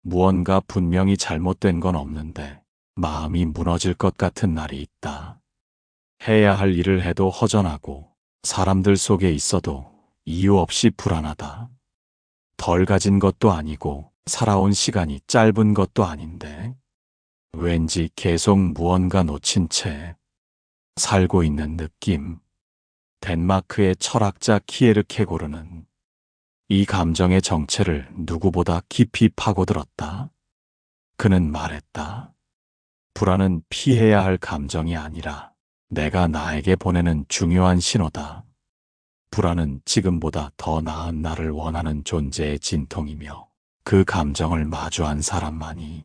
무언가 분명히 잘못된 건 없는데 마음이 무너질 것 같은 날이 있다. 해야 할 일을 해도 허전하고 사람들 속에 있어도 이유 없이 불안하다. 덜 가진 것도 아니고 살아온 시간이 짧은 것도 아닌데 왠지 계속 무언가 놓친 채 살고 있는 느낌. 덴마크의 철학자 키에르케고르는 이 감정의 정체를 누구보다 깊이 파고들었다. 그는 말했다. 불안은 피해야 할 감정이 아니라 내가 나에게 보내는 중요한 신호다. 불안은 지금보다 더 나은 나를 원하는 존재의 진통이며 그 감정을 마주한 사람만이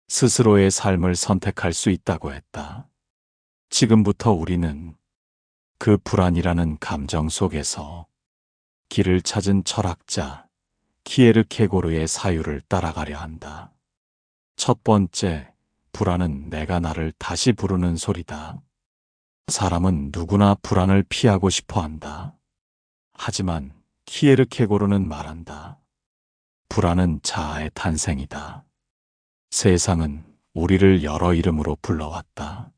스스로의 삶을 선택할 수 있다고 했다. 지금부터 우리는 그 불안이라는 감정 속에서 길을 찾은 철학자 키에르케고르의 사유를 따라가려 한다. 첫 번째, 불안은 내가 나를 다시 부르는 소리다. 사람은 누구나 불안을 피하고 싶어 한다. 하지만 키에르케고르는 말한다. 불안은 자아의 탄생이다. 세상은 우리를 여러 이름으로 불러왔다.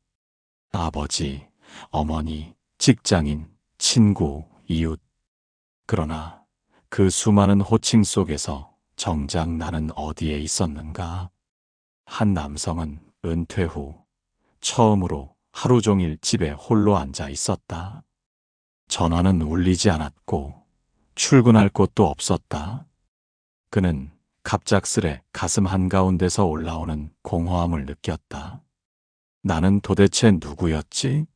아버지, 어머니, 직장인, 친구, 이웃. 그러나 그 수많은 호칭 속에서 정작 나는 어디에 있었는가? 한 남성은 은퇴 후 처음으로 하루 종일 집에 홀로 앉아 있었다. 전화는 울리지 않았고 출근할 곳도 없었다. 그는 갑작스레 가슴 한가운데서 올라오는 공허함을 느꼈다. 나는 도대체 누구였지?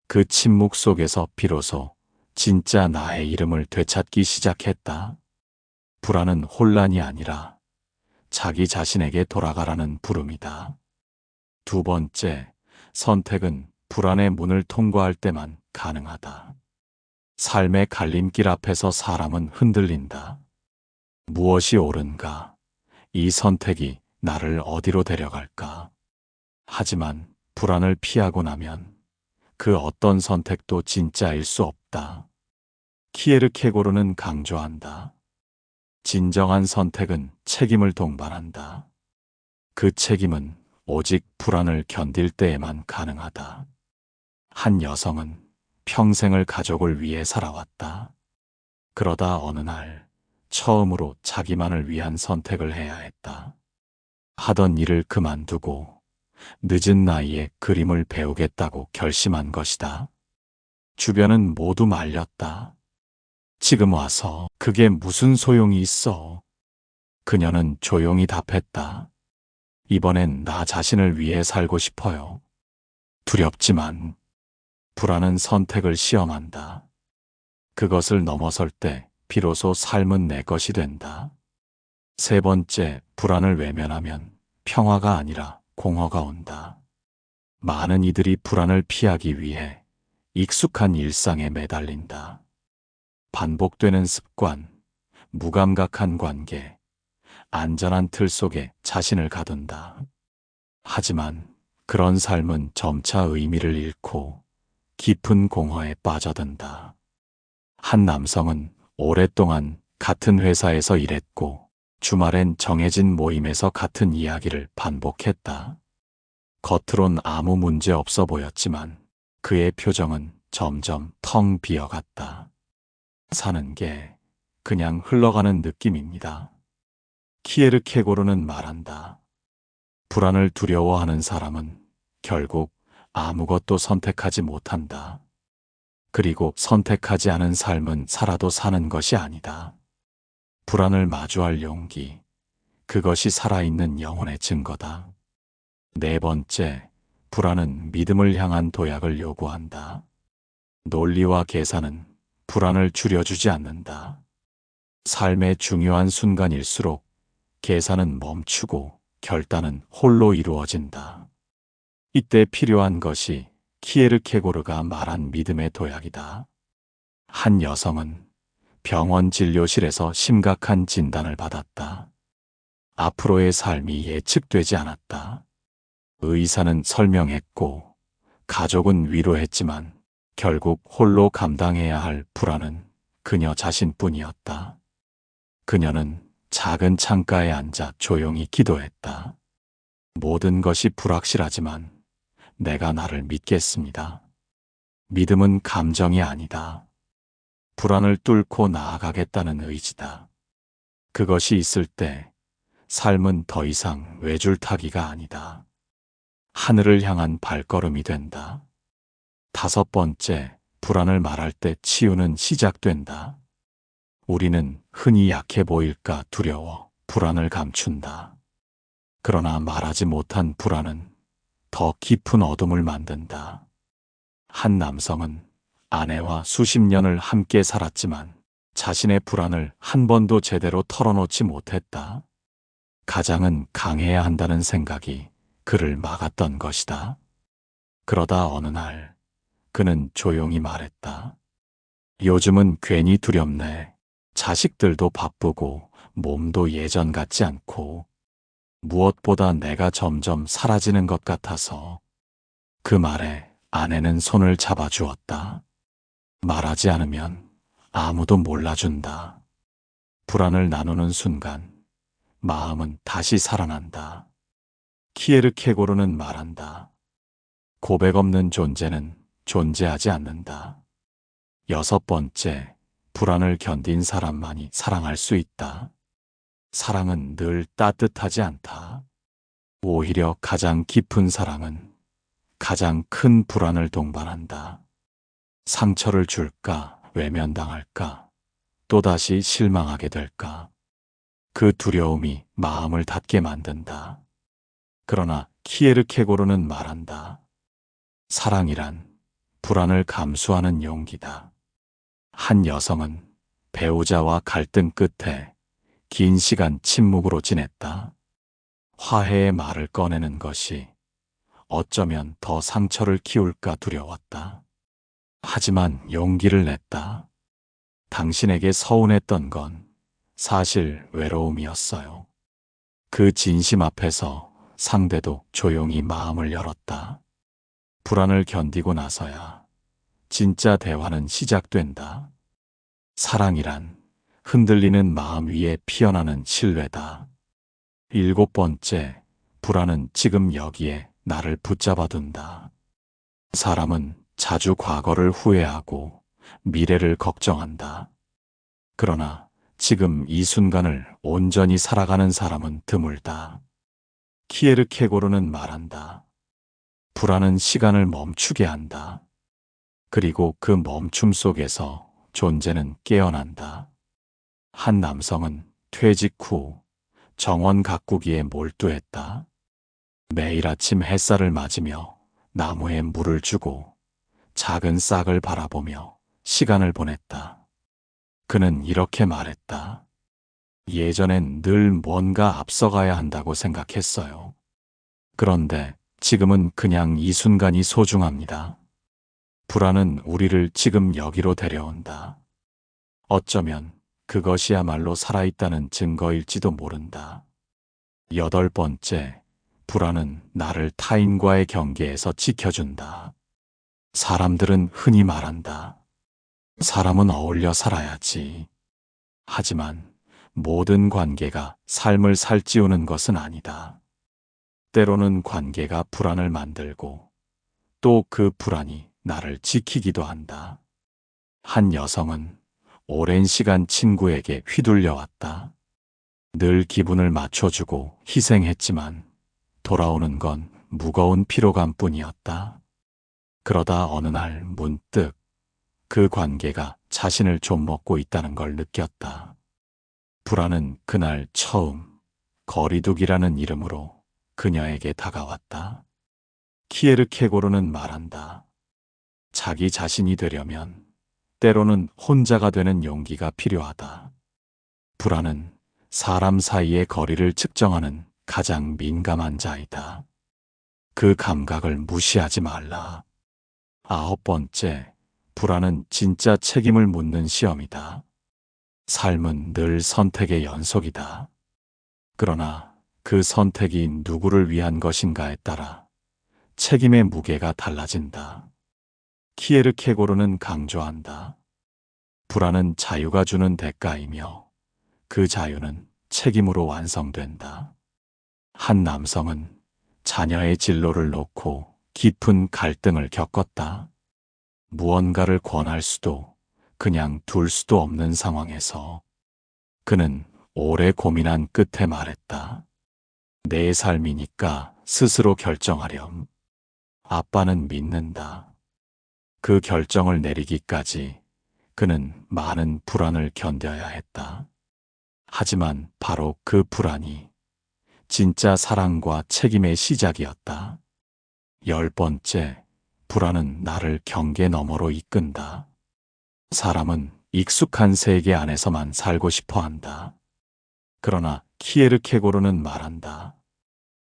그 침묵 속에서 비로소 진짜 나의 이름을 되찾기 시작했다. 불안은 혼란이 아니라 자기 자신에게 돌아가라는 부름이다. 두 번째, 선택은 불안의 문을 통과할 때만 가능하다. 삶의 갈림길 앞에서 사람은 흔들린다. 무엇이 옳은가? 이 선택이 나를 어디로 데려갈까? 하지만 불안을 피하고 나면 그 어떤 선택도 진짜일 수 없다. 키에르케고르는 강조한다. 진정한 선택은 책임을 동반한다. 그 책임은 오직 불안을 견딜 때에만 가능하다. 한 여성은 평생을 가족을 위해 살아왔다. 그러다 어느 날 처음으로 자기만을 위한 선택을 해야 했다. 하던 일을 그만두고 늦은 나이에 그림을 배우겠다고 결심한 것이다. 주변은 모두 말렸다. 지금 와서 그게 무슨 소용이 있어? 그녀는 조용히 답했다. 이번엔 나 자신을 위해 살고 싶어요. 두렵지만 불안은 선택을 시험한다. 그것을 넘어설 때 비로소 삶은 내 것이 된다. 세 번째, 불안을 외면하면 평화가 아니라 공허가 온다. 많은 이들이 불안을 피하기 위해 익숙한 일상에 매달린다. 반복되는 습관, 무감각한 관계, 안전한 틀 속에 자신을 가둔다. 하지만 그런 삶은 점차 의미를 잃고 깊은 공허에 빠져든다. 한 남성은 오랫동안 같은 회사에서 일했고 주말엔 정해진 모임에서 같은 이야기를 반복했다. 겉으론 아무 문제 없어 보였지만 그의 표정은 점점 텅 비어갔다. 사는 게 그냥 흘러가는 느낌입니다. 키에르케고르는 말한다. 불안을 두려워하는 사람은 결국 아무것도 선택하지 못한다. 그리고 선택하지 않은 삶은 살아도 사는 것이 아니다. 불안을 마주할 용기, 그것이 살아있는 영혼의 증거다. 네 번째, 불안은 믿음을 향한 도약을 요구한다. 논리와 계산은 불안을 줄여주지 않는다. 삶의 중요한 순간일수록 계산은 멈추고 결단은 홀로 이루어진다. 이때 필요한 것이 키에르케고르가 말한 믿음의 도약이다. 한 여성은 병원 진료실에서 심각한 진단을 받았다. 앞으로의 삶이 예측되지 않았다. 의사는 설명했고 가족은 위로했지만 결국 홀로 감당해야 할 불안은 그녀 자신뿐이었다. 그녀는 작은 창가에 앉아 조용히 기도했다. 모든 것이 불확실하지만 내가 나를 믿겠습니다. 믿음은 감정이 아니다. 불안을 뚫고 나아가겠다는 의지다. 그것이 있을 때 삶은 더 이상 외줄타기가 아니다. 하늘을 향한 발걸음이 된다. 5번째, 불안을 말할 때 치유는 시작된다. 우리는 흔히 약해 보일까 두려워 불안을 감춘다. 그러나 말하지 못한 불안은 더 깊은 어둠을 만든다. 한 남성은 아내와 수십 년을 함께 살았지만 자신의 불안을 한 번도 제대로 털어놓지 못했다. 가장은 강해야 한다는 생각이 그를 막았던 것이다. 그러다 어느 날 그는 조용히 말했다. 요즘은 괜히 두렵네. 자식들도 바쁘고 몸도 예전 같지 않고 무엇보다 내가 점점 사라지는 것 같아서. 그 말에 아내는 손을 잡아주었다. 말하지 않으면 아무도 몰라준다. 불안을 나누는 순간 마음은 다시 살아난다. 키에르케고르는 말한다. 고백 없는 존재는 존재하지 않는다. 6번째, 불안을 견딘 사람만이 사랑할 수 있다. 사랑은 늘 따뜻하지 않다. 오히려 가장 깊은 사랑은 가장 큰 불안을 동반한다. 상처를 줄까, 외면당할까, 또다시 실망하게 될까. 그 두려움이 마음을 닫게 만든다. 그러나 키에르케고르는 말한다. 사랑이란 불안을 감수하는 용기다. 한 여성은 배우자와 갈등 끝에 긴 시간 침묵으로 지냈다. 화해의 말을 꺼내는 것이 어쩌면 더 상처를 키울까 두려웠다. 하지만 용기를 냈다. 당신에게 서운했던 건 사실 외로움이었어요. 그 진심 앞에서 상대도 조용히 마음을 열었다. 불안을 견디고 나서야 진짜 대화는 시작된다. 사랑이란 흔들리는 마음 위에 피어나는 신뢰다. 7번째, 불안은 지금 여기에 나를 붙잡아둔다. 사람은 자주 과거를 후회하고 미래를 걱정한다. 그러나 지금 이 순간을 온전히 살아가는 사람은 드물다. 키에르케고르는 말한다. 불안은 시간을 멈추게 한다. 그리고 그 멈춤 속에서 존재는 깨어난다. 한 남성은 퇴직 후 정원 가꾸기에 몰두했다. 매일 아침 햇살을 맞으며 나무에 물을 주고 작은 싹을 바라보며 시간을 보냈다. 그는 이렇게 말했다. 예전엔 늘 뭔가 앞서가야 한다고 생각했어요. 그런데 지금은 그냥 이 순간이 소중합니다. 불안은 우리를 지금 여기로 데려온다. 어쩌면 그것이야말로 살아있다는 증거일지도 모른다. 8번째, 불안은 나를 타인과의 경계에서 지켜준다. 사람들은 흔히 말한다. 사람은 어울려 살아야지. 하지만 모든 관계가 삶을 살찌우는 것은 아니다. 때로는 관계가 불안을 만들고 또 그 불안이 나를 지키기도 한다. 한 여성은 오랜 시간 친구에게 휘둘려왔다. 늘 기분을 맞춰주고 희생했지만 돌아오는 건 무거운 피로감뿐이었다. 그러다 어느 날 문득 그 관계가 자신을 좀먹고 있다는 걸 느꼈다. 불안은 그날 처음 거리두기라는 이름으로 그녀에게 다가왔다. 키에르케고르는 말한다. 자기 자신이 되려면 때로는 혼자가 되는 용기가 필요하다. 불안은 사람 사이의 거리를 측정하는 가장 민감한 자이다. 그 감각을 무시하지 말라. 9번째, 불안은 진짜 책임을 묻는 시험이다. 삶은 늘 선택의 연속이다. 그러나 그 선택이 누구를 위한 것인가에 따라 책임의 무게가 달라진다. 키에르케고르는 강조한다. 불안은 자유가 주는 대가이며 그 자유는 책임으로 완성된다. 한 남성은 자녀의 진로를 놓고 깊은 갈등을 겪었다. 무언가를 권할 수도 그냥 둘 수도 없는 상황에서 그는 오래 고민한 끝에 말했다. 내 삶이니까 스스로 결정하렴. 아빠는 믿는다. 그 결정을 내리기까지 그는 많은 불안을 견뎌야 했다. 하지만 바로 그 불안이 진짜 사랑과 책임의 시작이었다. 10번째, 불안은 나를 경계 너머로 이끈다. 사람은 익숙한 세계 안에서만 살고 싶어 한다. 그러나 키에르케고르는 말한다.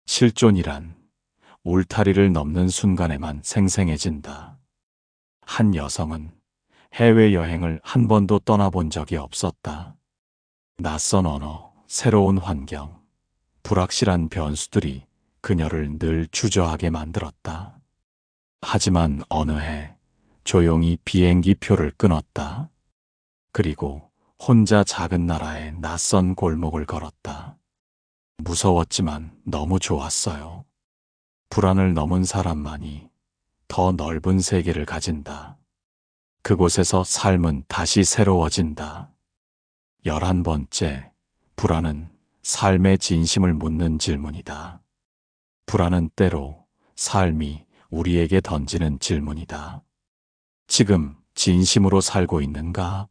실존이란 울타리를 넘는 순간에만 생생해진다. 한 여성은 해외여행을 한 번도 떠나본 적이 없었다. 낯선 언어, 새로운 환경, 불확실한 변수들이 그녀를 늘 주저하게 만들었다. 하지만 어느 해 조용히 비행기 표를 끊었다. 그리고 혼자 작은 나라의 낯선 골목을 걸었다. 무서웠지만 너무 좋았어요. 불안을 넘은 사람만이 더 넓은 세계를 가진다. 그곳에서 삶은 다시 새로워진다. 11번째, 불안은 삶의 진심을 묻는 질문이다. 불안은 때로 삶이 우리에게 던지는 질문이다. 지금 진심으로 살고 있는가?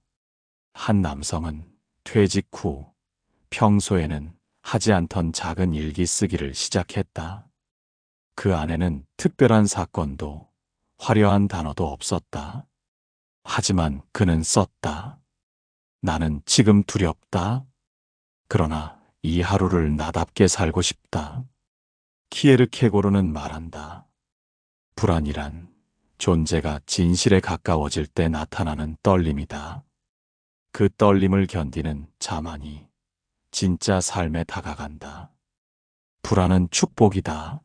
한 남성은 퇴직 후 평소에는 하지 않던 작은 일기 쓰기를 시작했다. 그 안에는 특별한 사건도 화려한 단어도 없었다. 하지만 그는 썼다. 나는 지금 두렵다. 그러나 이 하루를 나답게 살고 싶다. 키에르케고르는 말한다. 불안이란 존재가 진실에 가까워질 때 나타나는 떨림이다. 그 떨림을 견디는 자만이 진짜 삶에 다가간다. 불안은 축복이다.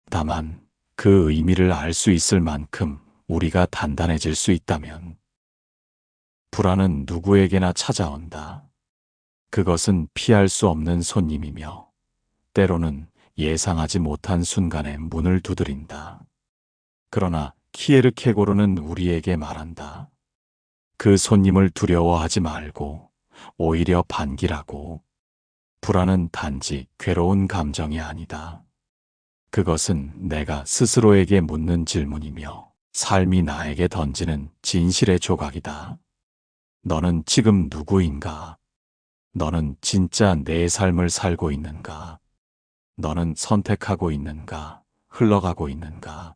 다만 그 의미를 알 수 있을 만큼 우리가 단단해질 수 있다면. 불안은 누구에게나 찾아온다. 그것은 피할 수 없는 손님이며 때로는 예상하지 못한 순간에 문을 두드린다. 그러나 키에르케고르는 우리에게 말한다. 그 손님을 두려워하지 말고 오히려 반기라고. 불안은 단지 괴로운 감정이 아니다. 그것은 내가 스스로에게 묻는 질문이며 삶이 나에게 던지는 진실의 조각이다. 너는 지금 누구인가? 너는 진짜 내 삶을 살고 있는가? 너는 선택하고 있는가? 흘러가고 있는가?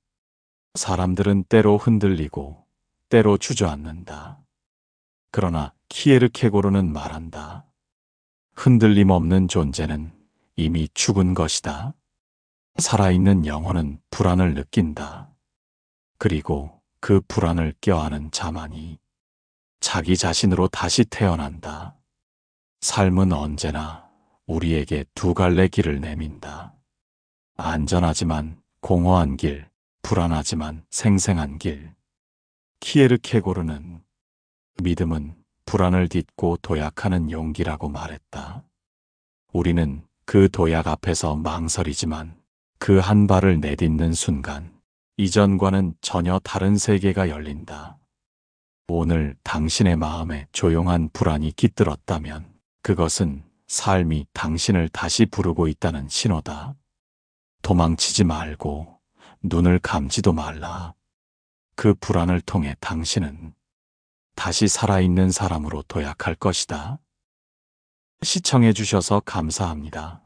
사람들은 때로 흔들리고 때로 주저앉는다. 그러나 키에르케고르는 말한다. 흔들림 없는 존재는 이미 죽은 것이다. 살아있는 영혼은 불안을 느낀다. 그리고 그 불안을 껴안은 자만이 자기 자신으로 다시 태어난다. 삶은 언제나 우리에게 두 갈래 길을 내민다. 안전하지만 공허한 길, 불안하지만 생생한 길. 키에르케고르는 믿음은 불안을 딛고 도약하는 용기라고 말했다. 우리는 그 도약 앞에서 망설이지만 그 한 발을 내딛는 순간 이전과는 전혀 다른 세계가 열린다. 오늘 당신의 마음에 조용한 불안이 깃들었다면 그것은 삶이 당신을 다시 부르고 있다는 신호다. 도망치지 말고 눈을 감지도 말라. 그 불안을 통해 당신은 다시 살아있는 사람으로 도약할 것이다. 시청해 주셔서 감사합니다.